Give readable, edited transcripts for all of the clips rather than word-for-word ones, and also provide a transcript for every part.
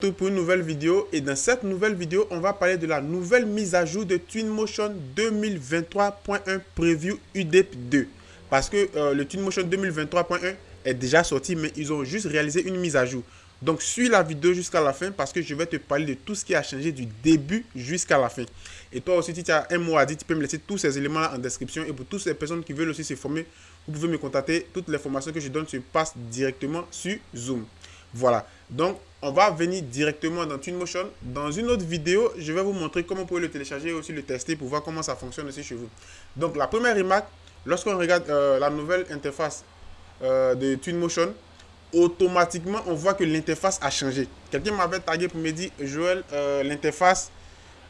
tous pour une nouvelle vidéo. Et dans cette nouvelle vidéo, on va parler de la nouvelle mise à jour de Twinmotion 2023.1 Preview UDEP 2. Parce que le Twinmotion 2023.1 est déjà sorti, mais ils ont juste réalisé une mise à jour. Donc, suis la vidéo jusqu'à la fin parce que je vais te parler de tout ce qui a changé du début jusqu'à la fin. Et toi aussi, si tu as un mot à dire, tu peux me laisser tous ces éléments en description. Et pour toutes ces personnes qui veulent aussi se former, vous pouvez me contacter. Toutes les formations que je donne se passent directement sur Zoom. Voilà. Donc, on va venir directement dans Twinmotion. Dans une autre vidéo, je vais vous montrer comment vous pouvez le télécharger et aussi le tester pour voir comment ça fonctionne aussi chez vous. Donc, la première remarque, lorsqu'on regarde la nouvelle interface de Twinmotion, automatiquement, on voit que l'interface a changé. Quelqu'un m'avait tagué pour me dire, Joël, l'interface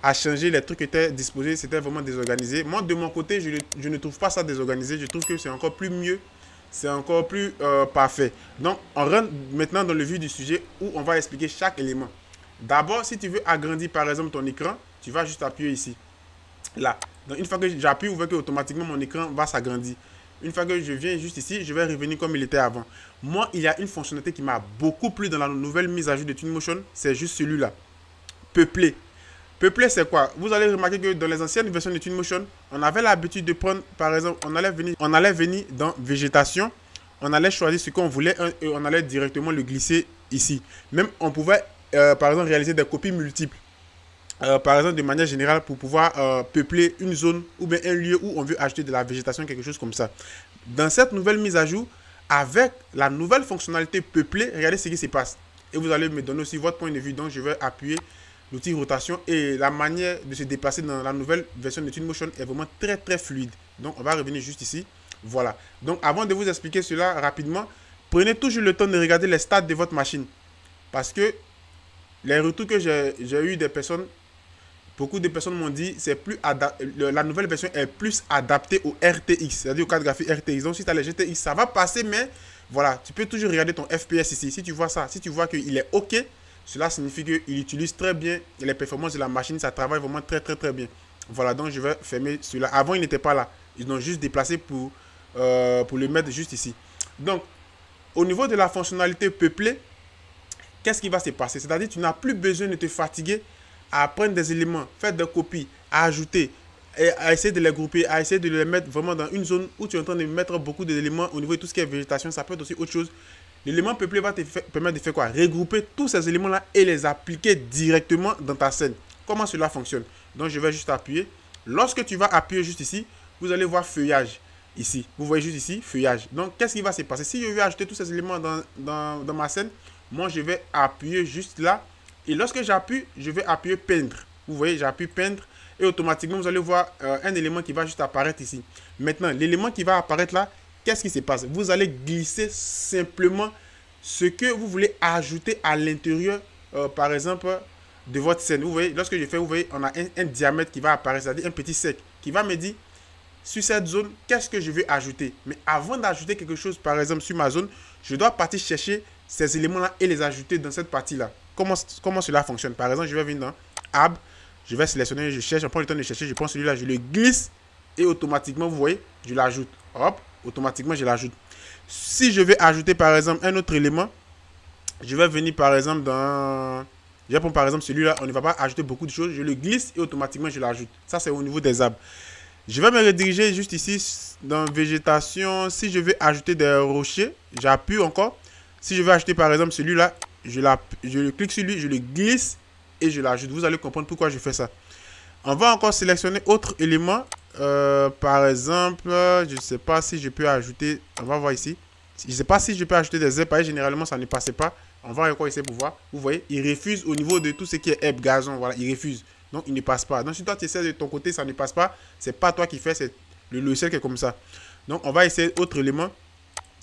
a changé, les trucs étaient disposés, c'était vraiment désorganisé. Moi, de mon côté, je ne trouve pas ça désorganisé. Je trouve que c'est encore plus mieux, c'est encore plus parfait. Donc, on rentre maintenant dans le vif du sujet où on va expliquer chaque élément. D'abord, si tu veux agrandir, par exemple, ton écran, tu vas juste appuyer ici. Là. Donc, une fois que j'appuie, vous voyez que automatiquement mon écran va s'agrandir. Une fois que je viens juste ici, je vais revenir comme il était avant. Moi, il y a une fonctionnalité qui m'a beaucoup plu dans la nouvelle mise à jour de Twinmotion. C'est juste celui-là. Peupler. Peupler, c'est quoi? Vous allez remarquer que dans les anciennes versions de Twinmotion, on avait l'habitude de prendre, par exemple, on allait venir dans végétation. On allait choisir ce qu'on voulait et on allait directement le glisser ici. Même, on pouvait, par exemple, réaliser des copies multiples. Par exemple, de manière générale, pour pouvoir peupler une zone ou bien un lieu où on veut ajouter de la végétation, quelque chose comme ça. Dans cette nouvelle mise à jour, avec la nouvelle fonctionnalité peupler, regardez ce qui se passe. Et vous allez me donner aussi votre point de vue. Donc, je vais appuyer l'outil rotation et la manière de se déplacer dans la nouvelle version de Twinmotion est vraiment très très fluide. Donc, on va revenir juste ici. Voilà. Donc, avant de vous expliquer cela rapidement, prenez toujours le temps de regarder les stats de votre machine. Parce que les retours que j'ai eu des personnes, beaucoup de personnes m'ont dit que la nouvelle version est plus adaptée au RTX, c'est-à-dire au carte graphique RTX. Donc, si tu as les GTX, ça va passer, mais voilà, tu peux toujours regarder ton FPS ici. Si tu vois ça, si tu vois qu'il est OK, cela signifie qu'il utilise très bien les performances de la machine, ça travaille vraiment très très très bien. Voilà, donc je vais fermer celui-là. Avant, il n'était pas là. Ils l'ont juste déplacé pour le mettre juste ici. Donc, au niveau de la fonctionnalité peuplée, qu'est-ce qui va se passer? C'est-à-dire que tu n'as plus besoin de te fatiguer à prendre des éléments, faire des copies, à ajouter, et à essayer de les grouper, à essayer de les mettre vraiment dans une zone où tu es en train de mettre beaucoup d'éléments au niveau de tout ce qui est végétation. Ça peut être aussi autre chose. L'élément peuplé va te permettre de faire quoi? Regrouper tous ces éléments-là et les appliquer directement dans ta scène. Comment cela fonctionne? Donc, je vais juste appuyer. Lorsque tu vas appuyer juste ici, vous allez voir feuillage. Ici, vous voyez juste ici, feuillage. Donc, qu'est-ce qui va se passer? Si je veux ajouter tous ces éléments dans ma scène, moi, je vais appuyer juste là. Et lorsque j'appuie, je vais appuyer peindre. Vous voyez, j'appuie peindre. Et automatiquement, vous allez voir un élément qui va juste apparaître ici. Maintenant, l'élément qui va apparaître là, qu'est-ce qui se passe? Vous allez glisser simplement ce que vous voulez ajouter à l'intérieur, par exemple, de votre scène. Vous voyez, lorsque je fais, vous voyez, on a un diamètre qui va apparaître, c'est-à-dire un petit cercle qui va me dire, sur cette zone, qu'est-ce que je vais ajouter? Mais avant d'ajouter quelque chose, par exemple, sur ma zone, je dois partir chercher ces éléments-là et les ajouter dans cette partie-là. Comment cela fonctionne? Par exemple, je vais venir dans Arbre, je vais sélectionner, je cherche, je prends le temps de chercher, je prends celui-là, je le glisse et automatiquement, vous voyez, je l'ajoute. Hop, automatiquement, je l'ajoute. Si je vais ajouter, par exemple, un autre élément, je vais venir, par exemple, dans... Je vais prendre, par exemple, celui-là, on ne va pas ajouter beaucoup de choses, je le glisse et automatiquement, je l'ajoute. Ça, c'est au niveau des arbres. Je vais me rediriger juste ici dans végétation. Si je vais ajouter des rochers, j'appuie encore. Si je vais ajouter par exemple celui-là, je clique sur lui, je le glisse et je l'ajoute. Vous allez comprendre pourquoi je fais ça. On va encore sélectionner autre élément. Par exemple, je ne sais pas si je peux ajouter. On va voir ici. Je ne sais pas si je peux ajouter des herbes. Généralement, ça ne passait pas. On va encore essayer pour voir. Vous voyez, il refuse au niveau de tout ce qui est herbe, gazon. Voilà, il refuse. Donc, il ne passe pas. Donc, si toi, tu essaies de ton côté, ça ne passe pas. Ce n'est pas toi qui fais, c'est le logiciel qui est comme ça. Donc, on va essayer autre élément.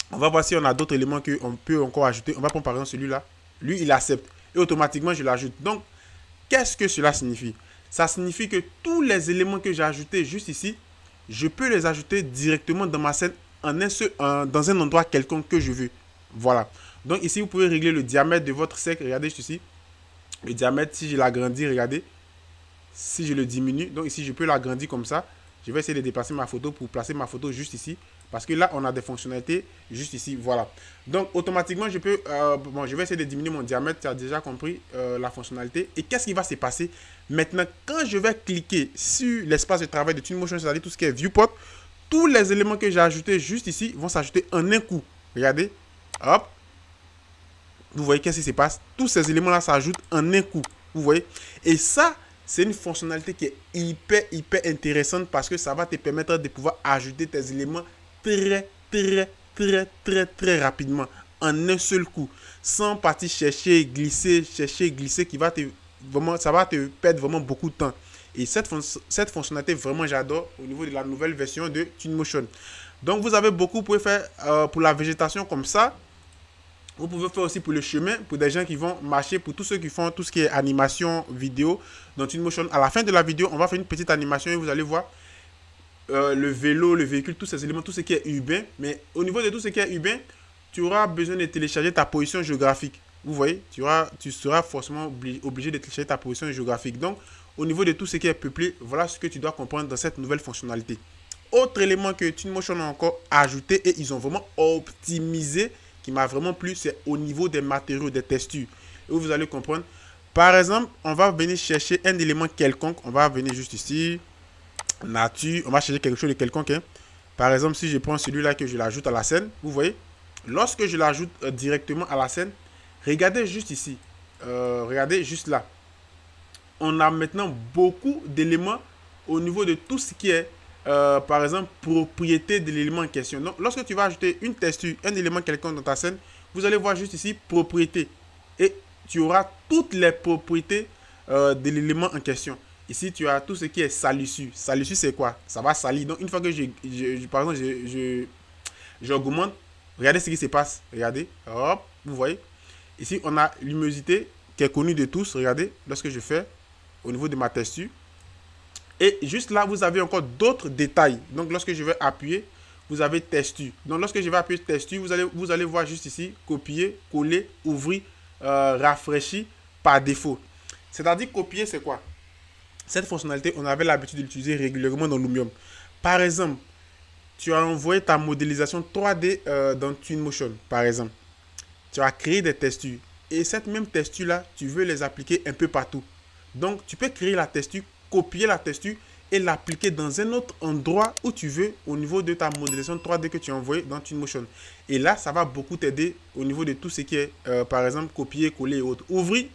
On va voir si on a d'autres éléments qu'on peut encore ajouter. On va prendre par exemple celui-là. Lui, il accepte. Et automatiquement, je l'ajoute. Donc, qu'est-ce que cela signifie? Ça signifie que tous les éléments que j'ai ajoutés juste ici, je peux les ajouter directement dans ma scène dans un endroit quelconque que je veux. Voilà. Donc, ici, vous pouvez régler le diamètre de votre cercle. Regardez juste ici. Le diamètre, si je l'agrandis, regardez. Si je le diminue, donc ici je peux l'agrandir comme ça. Je vais essayer de déplacer ma photo pour placer ma photo juste ici. Parce que là, on a des fonctionnalités juste ici. Voilà. Donc, automatiquement, je peux... bon, je vais essayer de diminuer mon diamètre. Tu as déjà compris la fonctionnalité. Et qu'est-ce qui va se passer maintenant quand je vais cliquer sur l'espace de travail de Twinmotion, c'est-à-dire tout ce qui est viewport, tous les éléments que j'ai ajoutés juste ici vont s'ajouter en un coup. Regardez. Hop. Vous voyez qu'est-ce qui se passe? Tous ces éléments-là s'ajoutent en un coup. Vous voyez? Et ça, c'est une fonctionnalité qui est hyper intéressante parce que ça va te permettre de pouvoir ajouter tes éléments très rapidement en un seul coup, sans partir chercher, glisser, qui va te vraiment, ça va te perdre vraiment beaucoup de temps. Et cette fonctionnalité, vraiment, j'adore au niveau de la nouvelle version de Twinmotion. Donc, vous avez beaucoup, vous pouvez faire pour la végétation comme ça. Vous pouvez faire aussi pour le chemin, pour des gens qui vont marcher, pour tous ceux qui font tout ce qui est animation vidéo dans Twinmotion. À la fin de la vidéo, on va faire une petite animation et vous allez voir le vélo, le véhicule, tous ces éléments, tout ce qui est urbain. Mais au niveau de tout ce qui est urbain, tu auras besoin de télécharger ta position géographique. Vous voyez, tu seras forcément obligé de télécharger ta position géographique. Donc, au niveau de tout ce qui est peuplé, voilà ce que tu dois comprendre dans cette nouvelle fonctionnalité. Autre élément que Twinmotion a encore ajouté et ils ont vraiment optimisé, qui m'a vraiment plu, c'est au niveau des matériaux, des textures. Et vous allez comprendre. Par exemple, on va venir chercher un élément quelconque. On va venir juste ici. Nature. On va chercher quelque chose de quelconque. Hein. Par exemple, si je prends celui-là que je l'ajoute à la scène, vous voyez, lorsque je l'ajoute directement à la scène, regardez juste ici. Regardez juste là. On a maintenant beaucoup d'éléments au niveau de tout ce qui est par exemple, propriété de l'élément en question. Donc, lorsque tu vas ajouter une texture, un élément quelconque dans ta scène, vous allez voir juste ici, propriété. Et tu auras toutes les propriétés de l'élément en question. Ici, tu as tout ce qui est salissure. Salissure, c'est quoi? Ça va salir. Donc, une fois que par exemple, j'augmente, regardez ce qui se passe. Regardez, hop, vous voyez. Ici, on a l'humidité qui est connue de tous. Regardez, lorsque je fais au niveau de ma texture. Et juste là, vous avez encore d'autres détails. Donc, lorsque je vais appuyer, vous avez texture. Donc, lorsque je vais appuyer texture, vous allez voir juste ici, copier, coller, ouvrir, rafraîchir par défaut. C'est-à-dire, copier, c'est quoi? Cette fonctionnalité, on avait l'habitude de l'utiliser régulièrement dans Lumium. Par exemple, tu as envoyé ta modélisation 3D dans Twinmotion, par exemple. Tu as créé des textures. Et cette même texture-là, tu veux les appliquer un peu partout. Donc, tu peux créer la texture, copier la texture et l'appliquer dans un autre endroit où tu veux au niveau de ta modélisation 3D que tu as envoyé dans Twinmotion. Et là, ça va beaucoup t'aider au niveau de tout ce qui est, par exemple, copier, coller et autres. Ouvrir,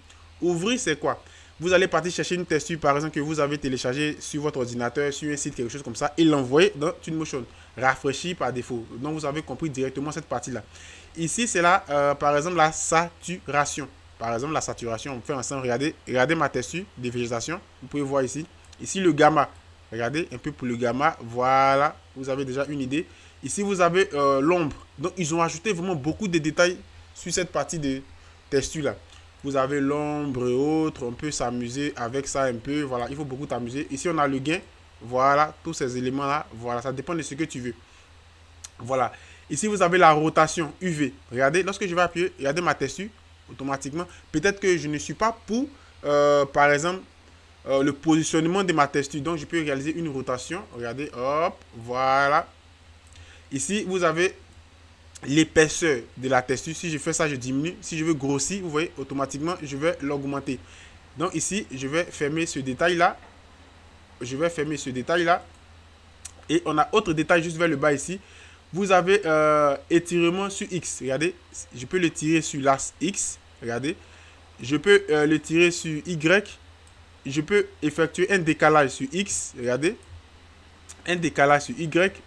c'est quoi? Vous allez partir chercher une texture, par exemple, que vous avez téléchargée sur votre ordinateur, sur un site, quelque chose comme ça, et l'envoyer dans Twinmotion. Rafraîchir par défaut. Donc, vous avez compris directement cette partie-là. Ici, c'est là, par exemple, la saturation. Par exemple, la saturation, on fait ensemble. Regardez ma texture de végétation. Vous pouvez voir ici. Ici, le gamma. Regardez un peu pour le gamma. Voilà, vous avez déjà une idée. Ici, vous avez l'ombre. Donc, ils ont ajouté vraiment beaucoup de détails sur cette partie de texture-là. Vous avez l'ombre et autres. On peut s'amuser avec ça un peu. Voilà, il faut beaucoup t'amuser. Ici, on a le gain. Voilà, tous ces éléments-là. Voilà, ça dépend de ce que tu veux. Voilà. Ici, vous avez la rotation UV. Regardez, lorsque je vais appuyer, regardez ma texture. Automatiquement, peut-être que je ne suis pas pour par exemple le positionnement de ma texture, donc je peux réaliser une rotation. Regardez, hop, voilà. Ici vous avez l'épaisseur de la texture. Si je fais ça, je diminue. Si je veux grossir, vous voyez, automatiquement je vais l'augmenter. Donc ici je vais fermer ce détail là, et on a autre détail juste vers le bas ici. Vous avez étirement sur X. Regardez, je peux le tirer sur l'axe X. Regardez. Je peux le tirer sur Y. Je peux effectuer un décalage sur X. Regardez. Un décalage sur Y.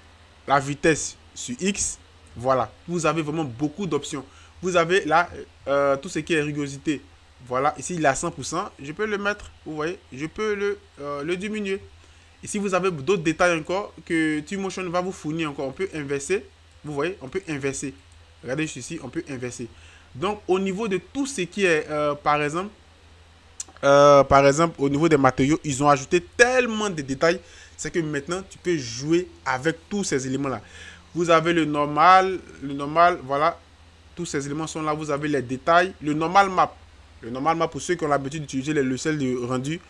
La vitesse sur X. Voilà. Vous avez vraiment beaucoup d'options. Vous avez là tout ce qui est rugosité. Voilà. Ici, il est à 100%. Je peux le mettre. Vous voyez. Je peux le diminuer. Ici, vous avez d'autres détails encore que Twinmotion va vous fournir encore. On peut inverser. Vous voyez, on peut inverser. Regardez juste ici, on peut inverser. Donc, au niveau de tout ce qui est, par exemple, au niveau des matériaux, ils ont ajouté tellement de détails. C'est que maintenant, tu peux jouer avec tous ces éléments-là. Vous avez le normal, voilà. Tous ces éléments sont là. Vous avez les détails. Le normal map. Le normal map, pour ceux qui ont l'habitude d'utiliser les logiciels de rendu,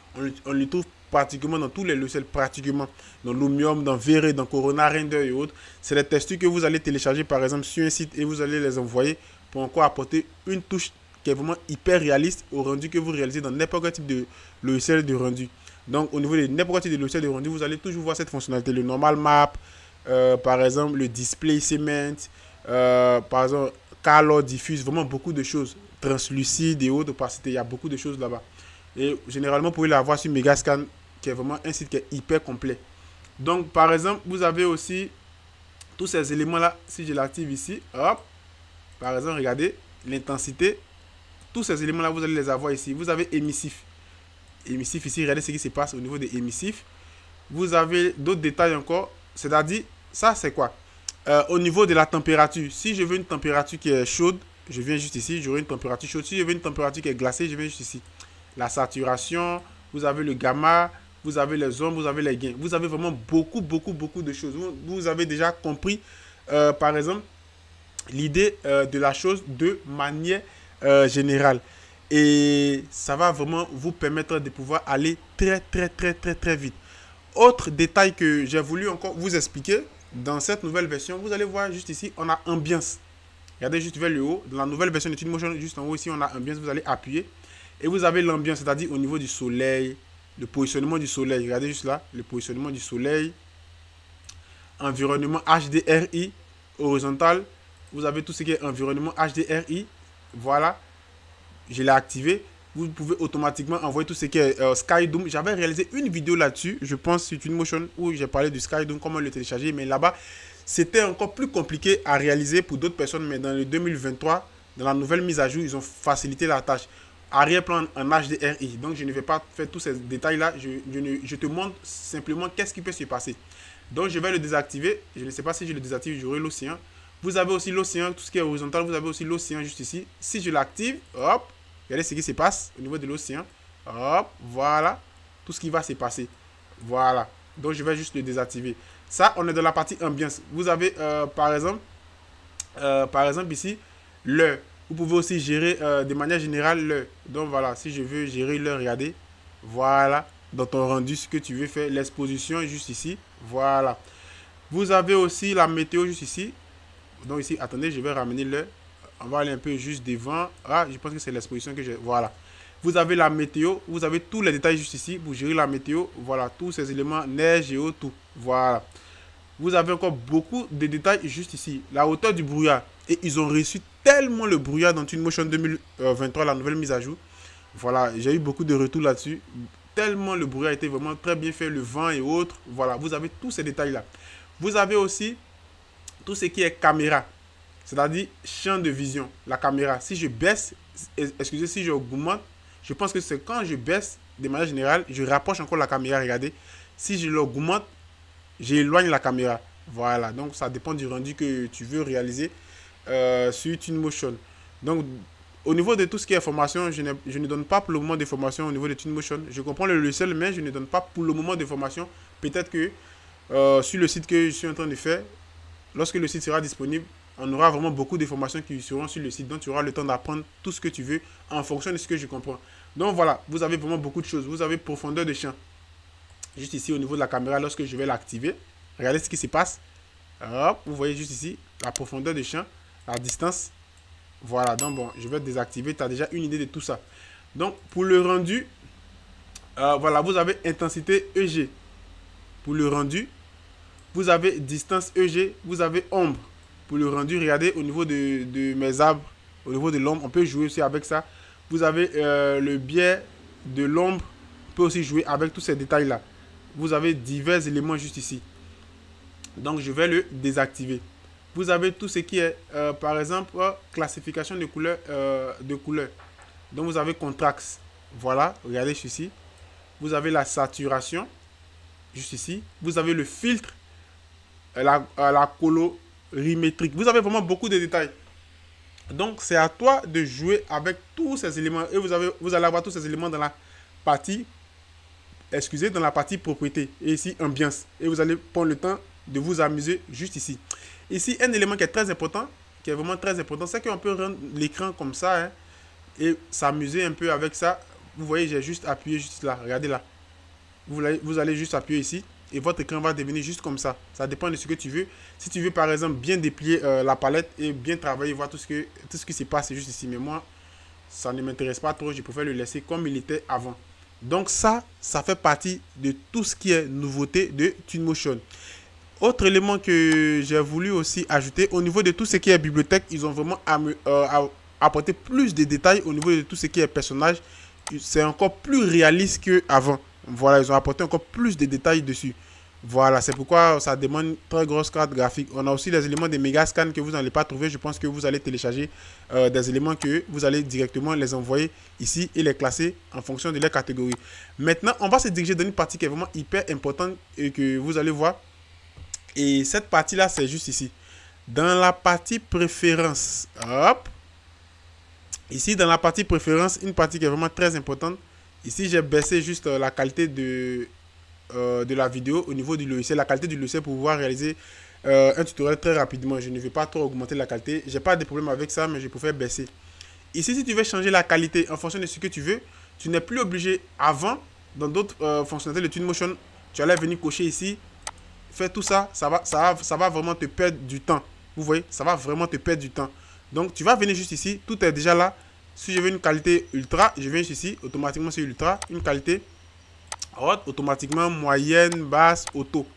on le trouve pratiquement dans tous les logiciels, pratiquement dans Lumium, dans V-Ray, dans Corona Render et autres. C'est des textures que vous allez télécharger par exemple sur un site et vous allez les envoyer pour encore apporter une touche qui est vraiment hyper réaliste au rendu que vous réalisez dans n'importe quel type de logiciel de rendu. Donc au niveau de n'importe quel type de logiciel de rendu, vous allez toujours voir cette fonctionnalité, le normal map, par exemple le display cement, par exemple color diffuse, vraiment beaucoup de choses, translucide et autres, opacité, il y a beaucoup de choses là-bas. Et généralement, vous pouvez l'avoir sur Megascan, qui est vraiment un site qui est hyper complet. Donc, par exemple, vous avez aussi tous ces éléments-là. Si je l'active ici, hop, par exemple, regardez, l'intensité. Tous ces éléments-là, vous allez les avoir ici. Vous avez émissif. Émissif ici, regardez ce qui se passe au niveau des émissifs. Vous avez d'autres détails encore. C'est-à-dire, ça, c'est quoi? Au niveau de la température, si je veux une température qui est chaude, je viens juste ici, j'aurai une température chaude. Si je veux une température qui est glacée, je viens juste ici. La saturation, vous avez le gamma, vous avez les ombres, vous avez les gains. Vous avez vraiment beaucoup de choses. Vous avez déjà compris, par exemple, l'idée de la chose de manière générale. Et ça va vraiment vous permettre de pouvoir aller très vite. Autre détail que j'ai voulu encore vous expliquer, dans cette nouvelle version, vous allez voir juste ici, on a ambiance. Regardez juste vers le haut. Dans la nouvelle version de Twinmotion, juste en haut ici, on a ambiance. Vous allez appuyer. Et vous avez l'ambiance, c'est-à-dire au niveau du soleil, le positionnement du soleil. Regardez juste là, le positionnement du soleil. Environnement HDRI, horizontal. Vous avez tout ce qui est environnement HDRI. Voilà. Je l'ai activé. Vous pouvez automatiquement envoyer tout ce qui est SkyDoom. J'avais réalisé une vidéo là-dessus, je pense, sur Twinmotion, où j'ai parlé du SkyDoom, comment le télécharger. Mais là-bas, c'était encore plus compliqué à réaliser pour d'autres personnes. Mais dans le 2023, dans la nouvelle mise à jour, ils ont facilité la tâche. Arrière-plan en HDRI. Donc, je ne vais pas faire tous ces détails-là. Je te montre simplement qu'est-ce qui peut se passer. Donc, je vais le désactiver. Je ne sais pas si je le désactive, j'aurai l'océan. Vous avez aussi l'océan, tout ce qui est horizontal. Vous avez aussi l'océan juste ici. Si je l'active, hop, regardez ce qui se passe au niveau de l'océan. Hop, voilà. Tout ce qui va se passer. Voilà. Donc, je vais juste le désactiver. Ça, on est dans la partie ambiance. Vous avez, par exemple ici, l'heure. Vous pouvez aussi gérer de manière générale l'heure. Donc, voilà. Si je veux gérer l'heure, regardez. Voilà. Dans ton rendu, ce que tu veux faire. L'exposition juste ici. Voilà. Vous avez aussi la météo juste ici. Donc, ici, attendez, je vais ramener l'heure. On va aller un peu juste devant. Ah, je pense que c'est l'exposition que j'ai. Voilà. Vous avez la météo. Vous avez tous les détails juste ici. Pour gérer la météo. Voilà. Tous ces éléments. Neige et eau, tout. Voilà. Vous avez encore beaucoup de détails juste ici. La hauteur du brouillard. Et ils ont reçu tellement le brouillard dans Twinmotion 2023, la nouvelle mise à jour. Voilà. J'ai eu beaucoup de retours là-dessus. Tellement le brouillard était vraiment très bien fait. Le vent et autres. Voilà. Vous avez tous ces détails-là. Vous avez aussi tout ce qui est caméra. C'est-à-dire champ de vision, la caméra. Si je baisse, excusez, si je augmente, je pense que c'est quand je baisse, de manière générale, je rapproche encore la caméra, regardez. Si je l'augmente, j'éloigne la caméra. Voilà, donc ça dépend du rendu que tu veux réaliser sur Twinmotion. Donc, au niveau de tout ce qui est formation, je ne donne pas pour le moment de formation au niveau de Twinmotion. Je comprends le logiciel, mais je ne donne pas pour le moment de formation. Peut-être que sur le site que je suis en train de faire, lorsque le site sera disponible, on aura vraiment beaucoup de formations qui seront sur le site. Donc, tu auras le temps d'apprendre tout ce que tu veux en fonction de ce que je comprends. Donc, voilà, vous avez vraiment beaucoup de choses. Vous avez profondeur de champ. Juste ici, au niveau de la caméra, lorsque je vais l'activer, regardez ce qui se passe. Hop, vous voyez juste ici, la profondeur de champ, la distance. Voilà, donc bon, je vais désactiver. Tu as déjà une idée de tout ça. Donc, pour le rendu, voilà, vous avez intensité EG. Pour le rendu, vous avez distance EG, vous avez ombre. Pour le rendu, regardez au niveau de mes arbres, au niveau de l'ombre, on peut jouer aussi avec ça. Vous avez le biais de l'ombre, on peut aussi jouer avec tous ces détails-là. Vous avez divers éléments juste ici. Donc, je vais le désactiver. Vous avez tout ce qui est, par exemple, classification de couleurs. Donc, vous avez contraste. Voilà, regardez ici. Vous avez la saturation, juste ici. Vous avez le filtre, la colorimétrique. Vous avez vraiment beaucoup de détails. Donc, c'est à toi de jouer avec tous ces éléments. Et vous allez avoir tous ces éléments dans la partie, dans la partie propriété. Et ici, ambiance. Et vous allez prendre le temps de vous amuser juste ici. Ici, un élément qui est très important, qui est vraiment très important, c'est qu'on peut rendre l'écran comme ça, hein, et s'amuser un peu avec ça. Vous voyez, j'ai juste appuyé juste là. Regardez là. vous allez juste appuyer ici et votre écran va devenir juste comme ça. Ça dépend de ce que tu veux. Si tu veux par exemple bien déplier la palette et bien travailler, voir tout ce qui se passe juste ici. Mais moi, ça ne m'intéresse pas trop. Je préfère le laisser comme il était avant. Donc ça fait partie de tout ce qui est nouveauté de Twinmotion. Autre élément que j'ai voulu aussi ajouter, au niveau de tout ce qui est bibliothèque, ils ont vraiment apporté plus de détails au niveau de tout ce qui est personnage. C'est encore plus réaliste qu'avant. Voilà, ils ont apporté encore plus de détails dessus. Voilà, c'est pourquoi ça demande une très grosse carte graphique. On a aussi des éléments de méga scan que vous n'allez pas trouver. Je pense que vous allez télécharger des éléments que vous allez directement les envoyer ici et les classer en fonction de leur catégorie. Maintenant, on va se diriger dans une partie qui est vraiment hyper importante et que vous allez voir. Et cette partie-là, c'est juste ici. Dans la partie préférence, hop. Ici, dans la partie préférence, une partie qui est vraiment très importante. Ici, j'ai baissé juste la qualité de la vidéo au niveau du logiciel. La qualité du logiciel pour pouvoir réaliser un tutoriel très rapidement. Je ne vais pas trop augmenter la qualité. J'ai pas de problème avec ça, mais je préfère baisser. Ici, si tu veux changer la qualité en fonction de ce que tu veux, tu n'es plus obligé. Avant, dans d'autres fonctionnalités de Twinmotion, tu allais venir cocher ici. Faire tout ça, ça va vraiment te perdre du temps. Vous voyez, ça va vraiment te perdre du temps. Donc, tu vas venir juste ici. Tout est déjà là. Si je veux une qualité ultra, je viens juste ici. Automatiquement, c'est ultra. Une qualité haute, automatiquement, moyenne, basse, auto.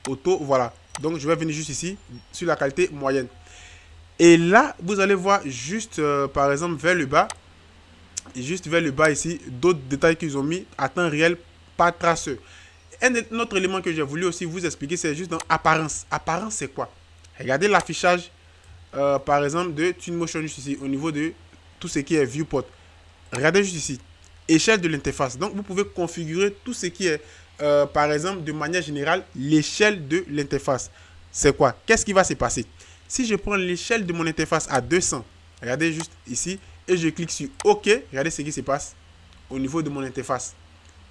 Auto, voilà. Donc, je vais venir juste ici, sur la qualité moyenne. Et là, vous allez voir juste, par exemple, vers le bas. Juste vers le bas ici, d'autres détails qu'ils ont mis à temps réel, pas traceux. Un autre élément que j'ai voulu aussi vous expliquer, c'est juste dans apparence. Apparence, c'est quoi? Regardez l'affichage, par exemple, de Twinmotion juste ici, au niveau de tout ce qui est viewport. Regardez juste ici, échelle de l'interface. Donc, vous pouvez configurer tout ce qui est, par exemple, de manière générale, l'échelle de l'interface. C'est quoi? Qu'est-ce qui va se passer? Si je prends l'échelle de mon interface à 200, regardez juste ici, et je clique sur OK, regardez ce qui se passe au niveau de mon interface.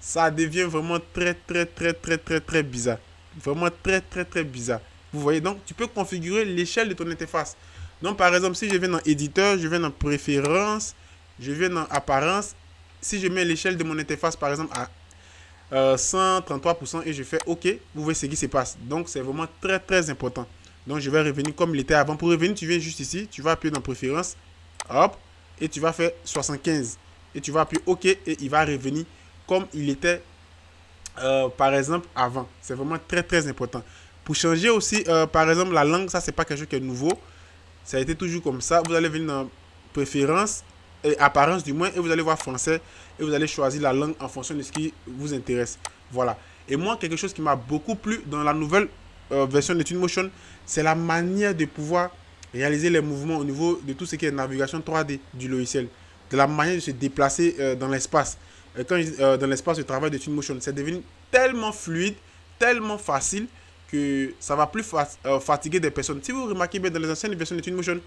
Ça devient vraiment très bizarre. Vraiment très bizarre. Vous voyez, donc tu peux configurer l'échelle de ton interface. Donc par exemple, si je viens dans éditeur, je viens dans préférences, je viens dans apparence. Si je mets l'échelle de mon interface par exemple à 133% et je fais OK, vous voyez ce qui se passe. Donc c'est vraiment très important. Donc je vais revenir comme il était avant. Pour revenir, tu viens juste ici, tu vas appuyer dans préférences, hop, et tu vas faire 75. Et tu vas appuyer OK et il va revenir comme il était par exemple avant. C'est vraiment très important. Pour changer aussi par exemple la langue, ça c'est pas quelque chose qui est nouveau. Ça a été toujours comme ça. Vous allez venir dans préférences et apparence du moins et vous allez voir français et vous allez choisir la langue en fonction de ce qui vous intéresse. Voilà. Et moi, quelque chose qui m'a beaucoup plu dans la nouvelle version de Twinmotion, c'est la manière de pouvoir réaliser les mouvements au niveau de tout ce qui est navigation 3D du logiciel. De la manière de se déplacer dans l'espace. Quand je dis dans l'espace de travail de Twinmotion, c'est devenu tellement fluide, tellement facile que ça va plus fatiguer des personnes. Si vous remarquez bien dans les anciennes versions de Twinmotion,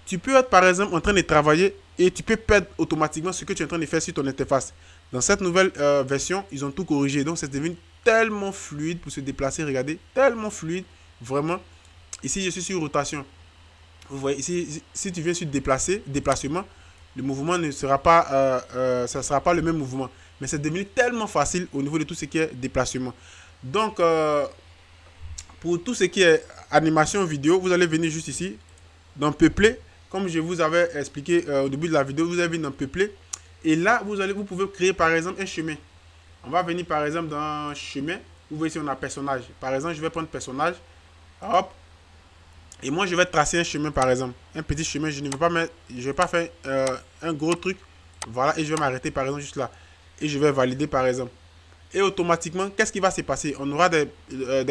tu peux être par exemple en train de travailler et tu peux perdre automatiquement ce que tu es en train de faire sur ton interface. Dans cette nouvelle version, ils ont tout corrigé. Donc c'est devenu tellement fluide pour se déplacer. Regardez, tellement fluide, vraiment. Ici, je suis sur rotation. Vous voyez, ici, si tu viens sur déplacement, le mouvement ne sera pas, ça sera pas le même mouvement. Mais c'est devenu tellement facile au niveau de tout ce qui est déplacement. Donc, pour tout ce qui est animation vidéo, vous allez venir juste ici, dans Peupler. Comme je vous avais expliqué au début de la vidéo, vous allez venir dans Peupler. Et là, vous pouvez créer par exemple un chemin. On va venir par exemple dans chemin. Vous voyez ici, on a personnage. Par exemple, je vais prendre personnage. Hop. Et moi, je vais tracer un chemin, par exemple. Un petit chemin, je ne vais pas faire un gros truc. Voilà, et je vais m'arrêter, par exemple, juste là. Et je vais valider, par exemple. Et automatiquement, qu'est-ce qui va se passer? On aura des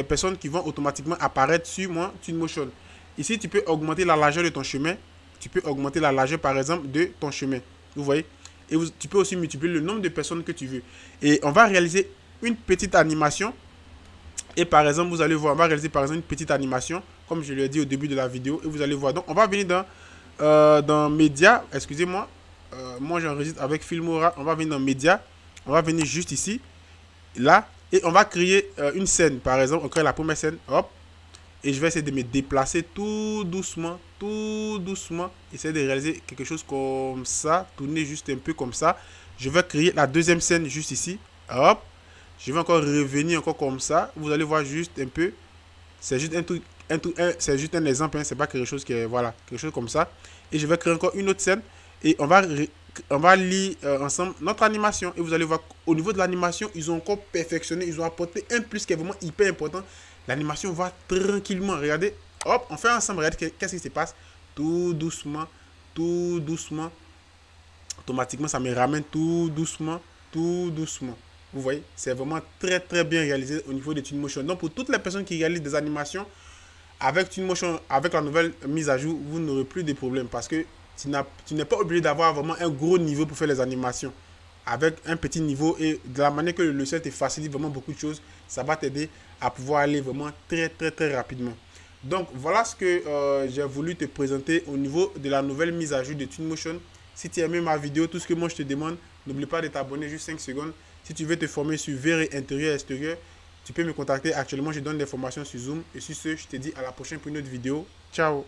personnes qui vont automatiquement apparaître sur moi, Twinmotion. Ici, tu peux augmenter la largeur de ton chemin. Tu peux augmenter la largeur, par exemple, de ton chemin. Vous voyez? Et tu peux aussi multiplier le nombre de personnes que tu veux. Et on va réaliser une petite animation. Et par exemple, vous allez voir, on va réaliser par exemple une petite animation, comme je l'ai dit au début de la vidéo. Et vous allez voir. Donc, on va venir dans Média. Excusez-moi. Moi, j'enregistre avec Filmora. On va venir dans Média. On va venir juste ici. Là. Et on va créer une scène. Par exemple, on crée la première scène. Hop. Et je vais essayer de me déplacer tout doucement. Tout doucement. Essayer de réaliser quelque chose comme ça. Tourner juste un peu comme ça. Je vais créer la deuxième scène juste ici. Hop. Je vais encore revenir encore comme ça. Vous allez voir juste un peu. C'est juste c'est juste un exemple. Hein. C'est pas quelque chose qui est, voilà, quelque chose comme ça. Et je vais créer encore une autre scène. Et on va lire ensemble notre animation. Et vous allez voir au niveau de l'animation, ils ont encore perfectionné. Ils ont apporté un plus qui est vraiment hyper important. L'animation va tranquillement. Regardez. Hop, on fait ensemble. Regardez qu'est-ce qui se passe. Tout doucement. Tout doucement. Automatiquement, ça me ramène tout doucement. Tout doucement. Vous voyez, c'est vraiment très très bien réalisé au niveau de Twinmotion. Donc pour toutes les personnes qui réalisent des animations avec Twinmotion, avec la nouvelle mise à jour, vous n'aurez plus de problème parce que tu n'es pas obligé d'avoir vraiment un gros niveau pour faire les animations. Avec un petit niveau et de la manière que le logiciel te facilite vraiment beaucoup de choses, ça va t'aider à pouvoir aller vraiment très très très rapidement. Donc voilà ce que j'ai voulu te présenter au niveau de la nouvelle mise à jour de Twinmotion. Si tu as aimé ma vidéo, tout ce que moi je te demande, n'oublie pas de t'abonner juste 5 secondes. Si tu veux te former sur verre intérieur et extérieur, tu peux me contacter. Actuellement, je donne des formations sur Zoom. Et sur ce, je te dis à la prochaine pour une autre vidéo. Ciao!